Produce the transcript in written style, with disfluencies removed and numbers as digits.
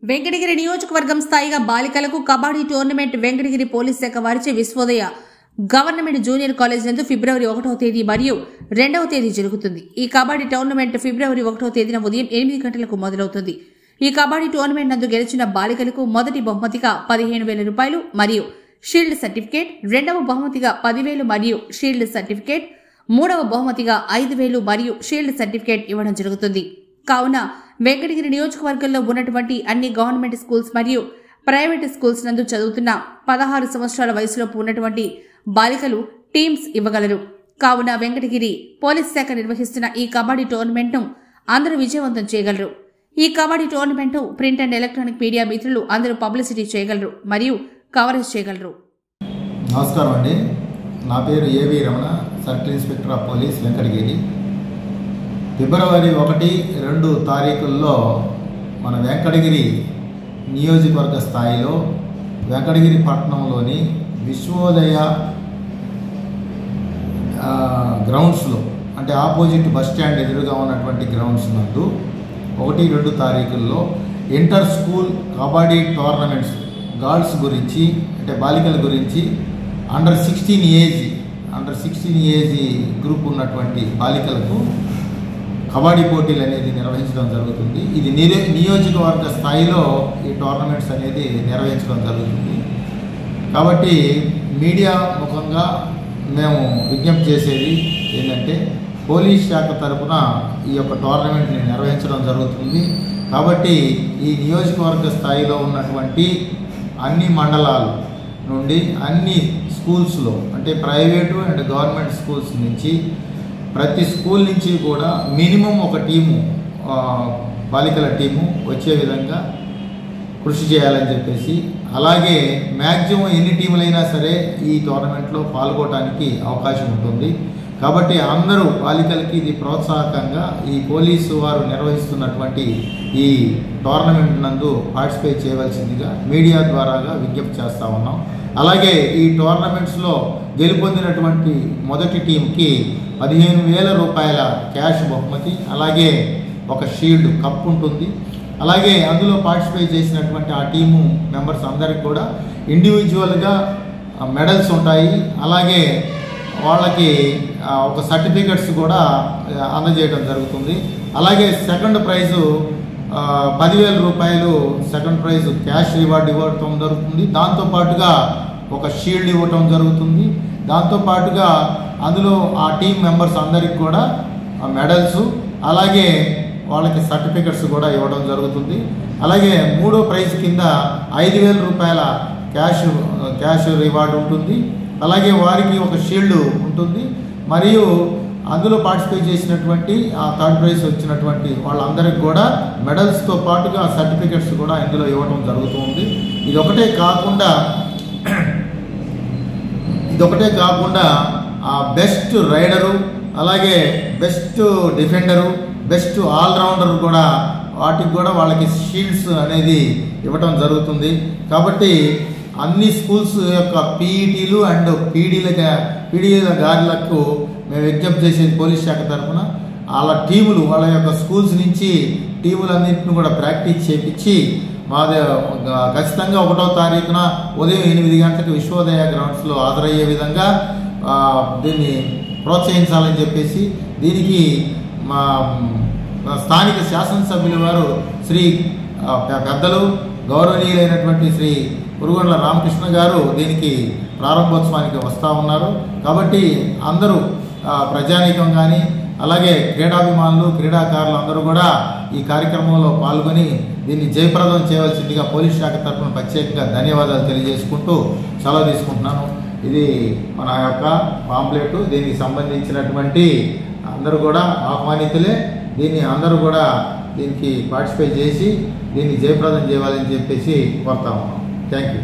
వెంకటగిరి నియోజకవర్గం స్థాయిగా బాలికలకు కబడ్డీ టోర్నమెంట్ వెంకటగిరి పోలీస్ శాఖ వారిచే విశ్వోదయ గవర్నమెంట్ జూనియర్ కాలేజ్ నందు ఫిబ్రవరి 1వ తేదీ మరియు 2వ తేదీ జరుగుతుంది। ఈ కబడ్డీ టోర్నమెంట్ ఫిబ్రవరి 1వ తేదీన ఉదయం 8 గంటలకు మొదలవుతుంది। ఈ కబడ్డీ టోర్నమెంట్ నందు గెలిచిన బాలికలకు మొదటి బహుమతిగా 15,000 రూపాయలు మరియు షీల్డ్ సర్టిఫికేట్, రెండవ బహుమతిగా 10,000 మరియు షీల్డ్ సర్టిఫికేట్, మూడవ బహుమతిగా 5,000 మరియు షీల్డ్ సర్టిఫికేట్ ఇవ్వడం జరుగుతుంది। కావున వెంకటగిరి నియోజకవర్గంలో ఉన్నటువంటి అన్ని గవర్నమెంట్ స్కూల్స్ మరియు ప్రైవేట్ స్కూల్స్ నందు చదువుతున్న 16 సంవత్సరాల వయసులోపు ఉన్నటువంటి బాలికలు టీమ్స్ ఇవ్వగలరు। కావున వెంకటగిరి పోలీస్ శాఖ నిర్వహిస్తున్న ఈ కబడ్డీ టోర్నమెంట్ను అందరూ విజయవంతం చేయగలరు। ఈ కబడ్డీ టోర్నమెంట్ను ప్రింట్ అండ్ ఎలక్ట్రానిక్ మీడియా మిత్రులు అందరూ పబ్లిసిటీ చేయగలరు మరియు కవరేజ్ చేయగలరు। నమస్కారం అండి, నా పేరు A V Ramana, circle inspector of police Venkatagiri. February 1, 2 తారీఖుల్లో మన వెంకటగిరి నియోజకవర్గ స్థాయిలో వెంకటగిరి పట్టణంలోని విశ్వోదయ గ్రౌండ్స్లో, అంటే ఆపోజిట్ బస్ స్టాండ్ ఎదురుగా ఉన్నటువంటి గ్రౌండ్స్ నందు 1, 2 తారీఖుల్లో inter school kabaddi tournaments girls గురించి, అంటే బాలికల గురించి అండర్ 16 ఏజ్ గ్రూప్ ఉన్నటువంటి బాలికలకు కబడ్డీ పోటీలు అనేది నిర్వహించడం జరుగుతుంది। ఇది నియోజకవర్గ స్థాయిలో ఈ టోర్నమెంట్స్ అనేది నిర్వహించడం జరుగుతుంది। కాబట్టి మీడియా ముఖంగా మేము విజ్ఞప్తి చేసేది ఏంటంటే, పోలీస్ శాఖ తరఫున ఈ యొక్క టోర్నమెంట్ని నిర్వహించడం జరుగుతుంది। కాబట్టి ఈ నియోజకవర్గ స్థాయిలో ఉన్నటువంటి అన్ని మండలాలు నుండి అన్ని స్కూల్స్లో, అంటే ప్రైవేటు అండ్ గవర్నమెంట్ స్కూల్స్ నుంచి ప్రతి స్కూల్ నుంచి కూడా మినిమం ఒక టీము, బాలికల టీము వచ్చే విధంగా కృషి చేయాలని చెప్పేసి, అలాగే మ్యాక్సిమం ఎన్ని టీములైనా సరే ఈ టోర్నమెంట్లో పాల్గొనడానికి అవకాశం ఉంటుంది। కాబట్టి అందరూ బాలికలకి ఇది ప్రోత్సాహకంగా ఈ పోలీసు వారు నిర్వహిస్తున్నటువంటి ఈ టోర్నమెంట్ నందు పార్టిసిపేట్ చేయవలసిందిగా మీడియా ద్వారాగా విజ్ఞప్తి చేస్తూ ఉన్నాం। అలాగే ఈ టోర్నమెంట్స్లో గెలుపొందినటువంటి మొదటి టీంకి 15,000 రూపాయల క్యాష్ బహుమతి, అలాగే ఒక షీల్డ్ కప్ ఉంటుంది। అలాగే అందులో పార్టిసిపేట్ చేసినటువంటి ఆ టీము మెంబర్స్ అందరికి కూడా ఇండివిజువల్గా మెడల్స్ ఉంటాయి। అలాగే వాళ్ళకి ఒక సర్టిఫికెట్స్ కూడా అందజేయడం జరుగుతుంది। అలాగే సెకండ్ ప్రైజు 10,000 రూపాయలు సెకండ్ ప్రైజ్ క్యాష్ రివార్డ్ ఇవ్వటం జరుగుతుంది। దాంతోపాటుగా ఒక షీల్డ్ ఇవ్వటం జరుగుతుంది। దాంతోపాటుగా అందులో ఆ టీం మెంబర్స్ అందరికి కూడా మెడల్స్, అలాగే వాళ్ళకి సర్టిఫికెట్స్ కూడా ఇవ్వడం జరుగుతుంది। అలాగే మూడో ప్రైజ్ కింద 5,000 రూపాయల క్యాష్ రివార్డ్ ఉంటుంది। అలాగే వారికి ఒక షీల్డ్ ఉంటుంది, మరియు అందులో పార్టిసిపేట్ చేసినటువంటి ఆ థర్డ్ ప్రైజ్ వచ్చినటువంటి వాళ్ళందరికీ కూడా మెడల్స్తో పాటుగా సర్టిఫికెట్స్ కూడా ఇందులో ఇవ్వడం జరుగుతుంది। ఇదొకటే కాకుండా ఆ బెస్ట్ రైడరు, అలాగే బెస్ట్ డిఫెండరు, బెస్ట్ ఆల్రౌండర్ కూడా వాటికి కూడా వాళ్ళకి షీల్డ్స్ అనేది ఇవ్వటం జరుగుతుంది। కాబట్టి అన్ని స్కూల్స్ యొక్క పీఈటీలు అండ్ పీడీల గారులకు మేము విజ్ఞప్తి చేసేది పోలీస్ శాఖ తరఫున, వాళ్ళ టీములు వాళ్ళ యొక్క స్కూల్స్ నుంచి టీములన్నింటిని కూడా ప్రాక్టీస్ చేయించి ఖచ్చితంగా 1వ తారీఖున ఉదయం 8 గంటలకు విశ్వోదయ గ్రౌండ్స్లో హాజరయ్యే విధంగా దీన్ని ప్రోత్సహించాలని చెప్పేసి, దీనికి మా స్థానిక శాసనసభ్యుల వారు శ్రీ పెద్దలు గౌరవనీయులైనటువంటి శ్రీ పురుగొండ్ల రామకృష్ణ గారు దీనికి ప్రారంభోత్సవానికి వస్తూ ఉన్నారు। కాబట్టి అందరూ ప్రజానీకం కానీ, అలాగే క్రీడాభిమానులు, క్రీడాకారులు అందరూ కూడా ఈ కార్యక్రమంలో పాల్గొని దీన్ని జయప్రదం చేయవలసిందిగా పోలీస్ శాఖ తరఫున ప్రత్యేకంగా ధన్యవాదాలు తెలియజేసుకుంటూ సెలవు తీసుకుంటున్నాను। ఇది మన యొక్క పాంప్లెట్, దీనికి సంబంధించినటువంటి అందరూ కూడా ఆహ్వానితులే। దీన్ని అందరూ కూడా దీనికి పార్టిసిపేట్ చేసి దీన్ని జయప్రదం చేయాలని చెప్పేసి కోరుతా ఉన్నాం। Thank you.